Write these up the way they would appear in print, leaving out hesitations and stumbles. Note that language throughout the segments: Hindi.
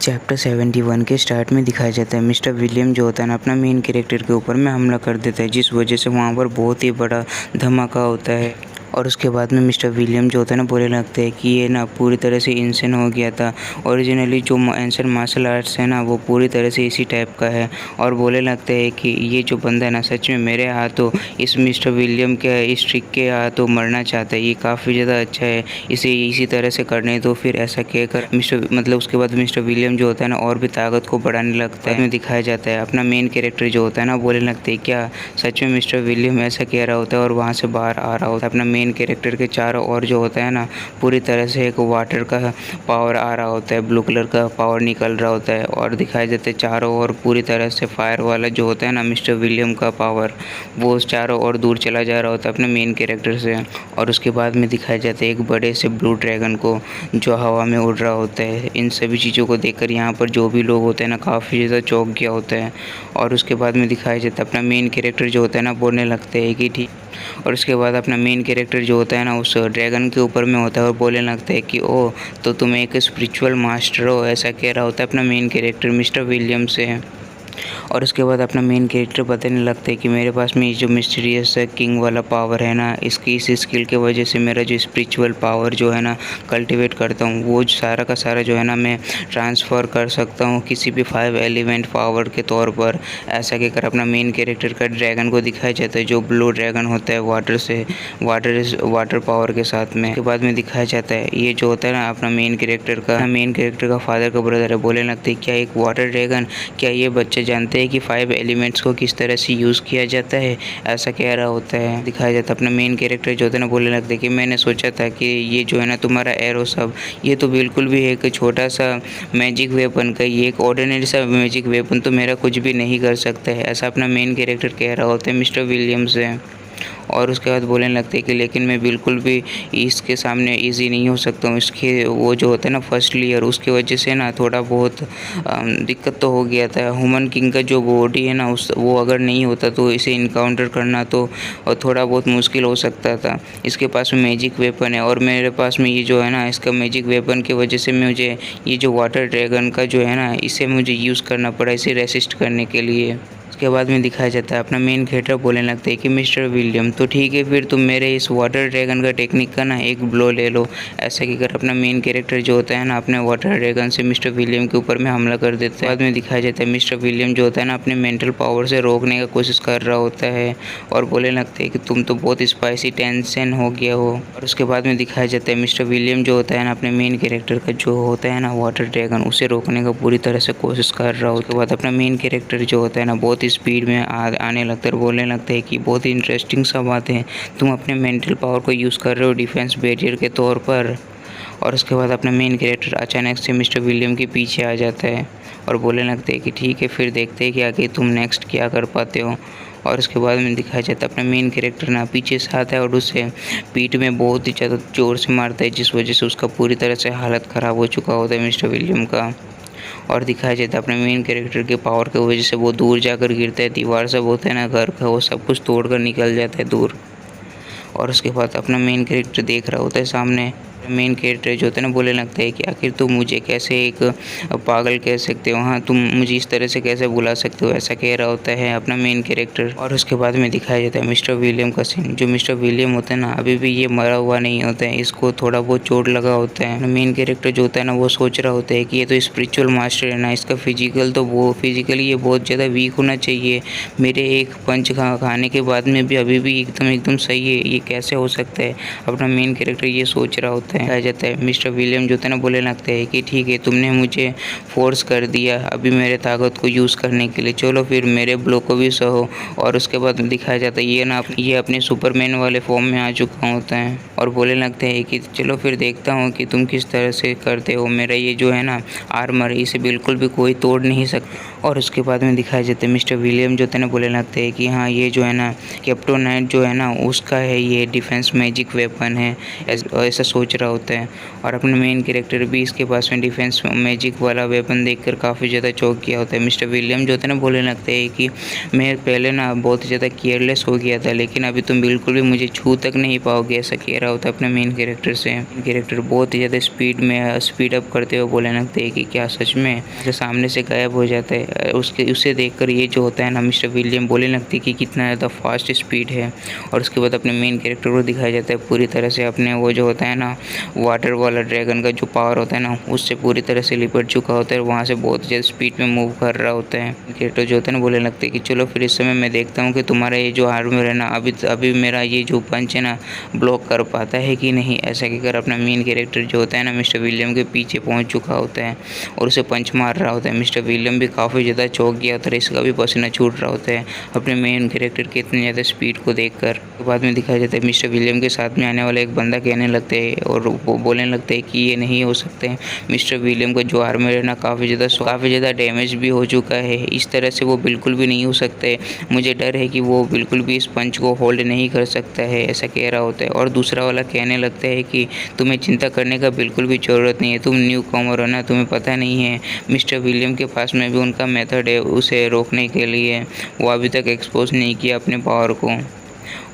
चैप्टर 71 के स्टार्ट में दिखाया जाता है मिस्टर विलियम जो होता है ना अपना मेन कैरेक्टर के ऊपर में हमला कर देता है, जिस वजह से वहाँ पर बहुत ही बड़ा धमाका होता है। और उसके बाद में मिस्टर विलियम जो होता है ना बोलने लगते हैं कि ये ना पूरी तरह से इंसेंट हो गया था। ओरिजिनली जो एंशिएंट मार्शल आर्ट्स है ना वो पूरी तरह से इसी टाइप का है। और बोलने लगते हैं कि ये जो बंदा है ना सच में मेरे हाथों इस मिस्टर विलियम के इस ट्रिक के हाथों मरना चाहता है। ये काफ़ी ज़्यादा अच्छा है, इसे इसी तरह से करने तो फिर ऐसा कहकर उसके बाद मिस्टर विलियम जो होता है ना और भी ताकत को बढ़ाने लगता है। दिखाया जाता है अपना मेन कैरेक्टर जो होता है ना बोलने लगते हैं क्या सच में मिस्टर विलियम ऐसा कह रहा होता है और वहाँ से बाहर आ रहा होता है। अपना मेन कैरेक्टर के चारों ओर जो होता है ना पूरी तरह से एक वाटर का पावर आ रहा होता है, ब्लू कलर का पावर निकल रहा होता है। और दिखाया जाता है चारों ओर पूरी तरह से फायर वाला जो होता है ना मिस्टर विलियम का पावर वो चारों ओर दूर चला जा रहा होता है अपने मेन कैरेक्टर से। और उसके बाद में दिखाया जाता है एक बड़े से ब्लू ड्रैगन को जो हवा में उड़ रहा होता है। इन सभी चीज़ों को देखकर यहाँ पर जो भी लोग होते हैं ना काफ़ी ज़्यादा चौंक गया होता है। और उसके बाद में दिखाया जाता है अपना मेन कैरेक्टर जो होता है ना बोलने लगते हैं कि ठीक। और उसके बाद अपना मेन कैरेक्टर जो होता है ना उस ड्रैगन के ऊपर में होता है और बोलने लगता है कि ओ तो तुम एक स्पिरिचुअल मास्टर हो, ऐसा कह रहा होता है अपना मेन कैरेक्टर मिस्टर विलियम से। और उसके बाद अपना मेन कैरेक्टर बताने लगता है कि मेरे पास में ये जो मिस्टीरियस किंग वाला पावर है ना इस स्किल के वजह से मेरा जो स्पिरिचुअल पावर जो है ना कल्टीवेट करता हूँ वो सारा का सारा जो है ना मैं ट्रांसफ़र कर सकता हूँ किसी भी 5 एलिमेंट पावर के तौर पर। ऐसा कहकर अपना मेन कैरेक्टर का ड्रैगन को दिखाया जाता है जो ब्लू ड्रैगन होता है वाटर पावर के साथ में। के बाद में दिखाया जाता है ये जो होता है ना अपना मेन कैरेक्टर का फादर का ब्रदर है। बोलने लगते हैं क्या एक वाटर ड्रैगन, क्या ये बच्चे जानते हैं कि 5 एलिमेंट्स को किस तरह से यूज़ किया जाता है, ऐसा कह रहा होता है। दिखाया जाता है अपना मेन कैरेक्टर जो होता है ना बोलने लगता है कि मैंने सोचा था कि ये जो है ना तुम्हारा एरो सब ये तो बिल्कुल भी एक छोटा सा मैजिक वेपन का, ये एक ऑर्डिनरी सा मैजिक वेपन तो मेरा कुछ भी नहीं कर सकता है, ऐसा अपना मेन कैरेक्टर कह रहा होता है मिस्टर विलियम से। और उसके बाद बोलने लगते हैं कि लेकिन मैं बिल्कुल भी इसके सामने इजी नहीं हो सकता हूँ। इसके वो जो होता है ना फर्स्ट ईयर उसकी वजह से ना थोड़ा बहुत दिक्कत तो हो गया था। ह्यूमन किंग का जो बॉडी है ना वो अगर नहीं होता तो इसे इनकाउंटर करना तो थोड़ा बहुत मुश्किल हो सकता था। इसके पास में मैजिक वेपन है और मेरे पास में ये जो है ना इसका मैजिक वेपन की वजह से मुझे ये जो वाटर ड्रैगन का जो है ना इसे मुझे यूज़ करना पड़ा इसे रेसिस्ट करने के लिए। उसके बाद में दिखाया जाता है अपना मेन कैरेक्टर बोलने लगता है कि मिस्टर विलियम तो ठीक है फिर तुम मेरे इस वाटर ड्रैगन का टेक्निक का ना एक ब्लो ले लो। ऐसा कहकर अपना मेन कैरेक्टर जो होता है ना अपने वाटर ड्रैगन से मिस्टर विलियम के ऊपर में हमला कर देता है। बाद में दिखाया जाता है मिस्टर विलियम जो होता है ना अपने मेंटल पावर से रोकने का कोशिश कर रहा होता है और बोलने लगते हैं कि तुम तो बहुत स्पाइसी टेंशन हो गया हो। और उसके बाद में दिखाया जाता है मिस्टर विलियम जो होता है ना अपने मेन कैरेक्टर का जो होता है ना वाटर ड्रैगन उसे रोकने का पूरी तरह से कोशिश कर रहा हो। उसके बाद अपना मेन कैरेक्टर जो होता है ना बहुत स्पीड में आने लगता है और बोलने लगता है कि बहुत ही इंटरेस्टिंग सा बात है, तुम अपने मेंटल पावर को यूज़ कर रहे हो डिफेंस बैरियर के तौर पर। और उसके बाद अपना मेन कैरेक्टर अचानक से मिस्टर विलियम के पीछे आ जाता है और बोलने लगते हैं कि ठीक है फिर देखते हैं कि आगे तुम नेक्स्ट क्या कर पाते हो। और उसके बाद में दिखाया जाता है अपना मेन कैरेक्टर ना पीछे से आता है और उसे पीठ में बहुत ही ज़्यादा ज़ोर से मारता है, जिस वजह से उसका पूरी तरह से हालत ख़राब हो चुका होता है मिस्टर विलियम का। और दिखाया जाता है अपने मेन कैरेक्टर के पावर की वजह से वो दूर जाकर गिरता है, दीवार सब होता है ना घर का वो सब कुछ तोड़कर निकल जाता है दूर। और उसके बाद अपना मेन कैरेक्टर देख रहा होता है सामने। मेन कैरेक्टर जो होता है ना बोलने लगता है कि आखिर तुम मुझे कैसे एक पागल कह सकते हो, हाँ तुम मुझे इस तरह से कैसे बुला सकते हो, ऐसा कह रहा होता है अपना मेन कैरेक्टर। और उसके बाद में दिखाया जाता है मिस्टर विलियम का सीन। जो मिस्टर विलियम होता है ना अभी भी ये मरा हुआ नहीं होता है, इसको थोड़ा बहुत चोट लगा होता है। मेन कैरेक्टर जो होता है ना वो सोच रहा होता है कि ये तो स्पिरिचुअल मास्टर है ना, इसका फिजिकली ये बहुत ज़्यादा वीक होना चाहिए, मेरे एक पंच खाने के बाद में भी अभी भी एकदम सही है, ये कैसे हो सकता है। अपना मेन कैरेक्टर ये सोच रहा होता है। आ जाता है मिस्टर विलियम जो होता है ना बोलने लगता है कि ठीक है तुमने मुझे फोर्स कर दिया अभी मेरे ताकत को यूज़ करने के लिए, चलो फिर मेरे ब्लो को भी सहो। और उसके बाद दिखाया जाता है ये अपने सुपरमैन वाले फॉर्म में आ चुका होता है और बोलने लगते हैं कि चलो फिर देखता हूँ कि तुम किस तरह से करते हो, मेरा ये जो है ना आर्मर इसे बिल्कुल भी कोई तोड़ नहीं सकता। और उसके बाद में दिखाया जाता है मिस्टर विलियम जो होता है ना बोलने लगते हैं कि हाँ ये जो है ना कैप्टोनाइट जो है ना उसका है ये डिफेंस मैजिक वेपन है, ऐसा सोच रहा रहा होता है। और अपने मेन कैरेक्टर भी इसके पास में डिफेंस मैजिक वाला वेपन देखकर काफ़ी ज़्यादा चौंक गया होता है। मिस्टर विलियम जो होता है ना बोलने लगते हैं कि मैं पहले ना बहुत ही ज़्यादा केयरलेस हो गया था, लेकिन अभी तुम बिल्कुल भी मुझे छू तक नहीं पाओगे, ऐसा कह रहा होता है अपने मेन कैरेक्टर से। कैरेक्टर बहुत ही ज़्यादा स्पीड अप करते हुए बोलने लगते हैं कि क्या सच में, जो सामने से गायब हो जाता है। उसे देखकर ये जो होता है ना मिस्टर विलियम बोलने लगते हैं कि कितना ज़्यादा फास्ट स्पीड है। और उसके बाद अपने मेन कैरेक्टर को दिखाया जाता है पूरी तरह से अपने वो जो होता है ना वाटर वाला ड्रैगन का जो पावर होता है ना उससे पूरी तरह से लिपट चुका होता है और वहाँ से बहुत ज़्यादा स्पीड में मूव कर रहा होता है। कैरेक्टर जो होता है ना बोलने लगते हैं कि चलो फिर इस समय मैं देखता हूँ कि तुम्हारा ये जो आर्मर है ना अभी मेरा ये जो पंच है ना ब्लॉक कर पाता है कि नहीं। ऐसा कहकर अपना मेन कैरेक्टर जो होता है ना मिस्टर विलियम के पीछे पहुँच चुका होता है और उसे पंच मार रहा होता है। मिस्टर विलियम भी काफ़ी ज़्यादा चौंक गया होता है, इसका भी पसीना छूट रहा होता है अपने मेन कैरेक्टर के इतनी ज़्यादा स्पीड को देखकर। बाद में दिखाया जाता है मिस्टर विलियम के साथ में आने वाला एक बंदा कहने लगते हैं और वो बोलने लगते हैं कि ये नहीं हो सकते हैं। मिस्टर विलियम का जो आर्मर है ना काफ़ी ज़्यादा डैमेज भी हो चुका है, इस तरह से वो बिल्कुल भी नहीं हो सकते। मुझे डर है कि वो बिल्कुल भी इस पंच को होल्ड नहीं कर सकता है, ऐसा कह रहा होता है। और दूसरा वाला कहने लगता है कि तुम्हें चिंता करने का बिल्कुल भी ज़रूरत नहीं है, तुम न्यू कमर हो ना, तुम्हें पता नहीं है। मिस्टर विलियम के पास में भी उनका मेथड है उसे रोकने के लिए, वो अभी तक एक्सपोज नहीं किया अपने पावर को।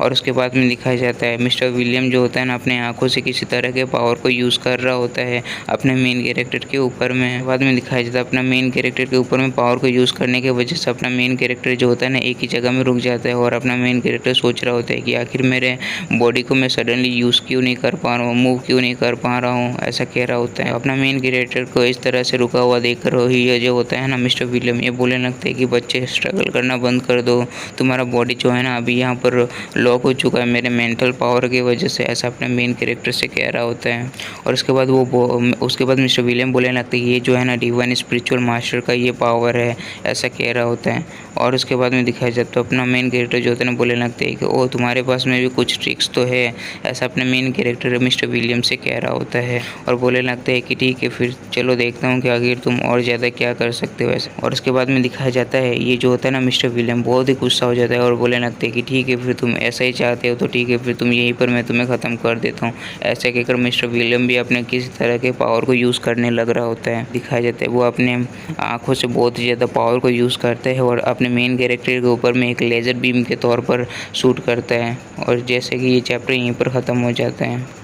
और उसके बाद में दिखाया जाता है मिस्टर विलियम जो होता है ना अपने आँखों से किसी तरह के पावर को यूज़ कर रहा होता है अपने मेन कैरेक्टर के ऊपर में। बाद में दिखाया जाता है अपना मेन कैरेक्टर के ऊपर में पावर को यूज़ करने की वजह से अपना मेन कैरेक्टर जो होता है ना एक ही जगह में रुक जाता है और अपना मेन कैरेक्टर सोच रहा होता है कि आखिर मेरे बॉडी को मैं सडनली यूज़ क्यों नहीं कर पा रहा हूँ, मूव क्यों नहीं कर पा रहा हूँ, ऐसा कह रहा होता है। अपना मेन कैरेक्टर को इस तरह से रुका हुआ देख कर ये जो होता है ना मिस्टर विलियम ये बोलने लगते हैं कि बच्चे स्ट्रगल करना बंद कर दो, तुम्हारा बॉडी जो है ना अभी यहाँ पर लॉक हो चुका है मेरे मेंटल पावर की वजह से, ऐसा अपने मेन कैरेक्टर से कह रहा होता है। और उसके बाद मिस्टर विलियम बोलने लगते हैं कि ये जो है ना डिवाइन स्पिरिचुअल मास्टर का ये पावर है, ऐसा कह रहा होता है। और उसके बाद में दिखाया जाता है अपना मेन कैरेक्टर जो होता है ना बोलने लगते हैं कि ओ तुम्हारे पास में भी कुछ ट्रिक्स तो है, ऐसा अपने मेन कैरेक्टर मिस्टर विलियम से कह रहा होता है। और बोलने लगते हैं कि ठीक है फिर चलो देखता हूँ कि आखिर तुम और ज़्यादा क्या कर सकते हो ऐसे। और उसके बाद में दिखाया जाता है ये जो होता है ना मिस्टर विलियम बहुत ही गुस्सा हो जाता है और बोलने लगते हैं कि ठीक है फिर तुम ऐसा ही चाहते हो तो ठीक है फिर तुम यहीं पर मैं तुम्हें ख़त्म कर देता हूँ। ऐसे कहकर मिस्टर विलियम भी अपने किसी तरह के पावर को यूज़ करने लग रहा होता है। दिखाया जाता है वो अपने आँखों से बहुत ही ज़्यादा पावर को यूज़ करता है और अपने मेन कैरेक्टर के ऊपर में एक लेज़र बीम के तौर पर शूट करता है। और जैसे कि ये चैप्टर यहीं पर ख़त्म हो जाता है।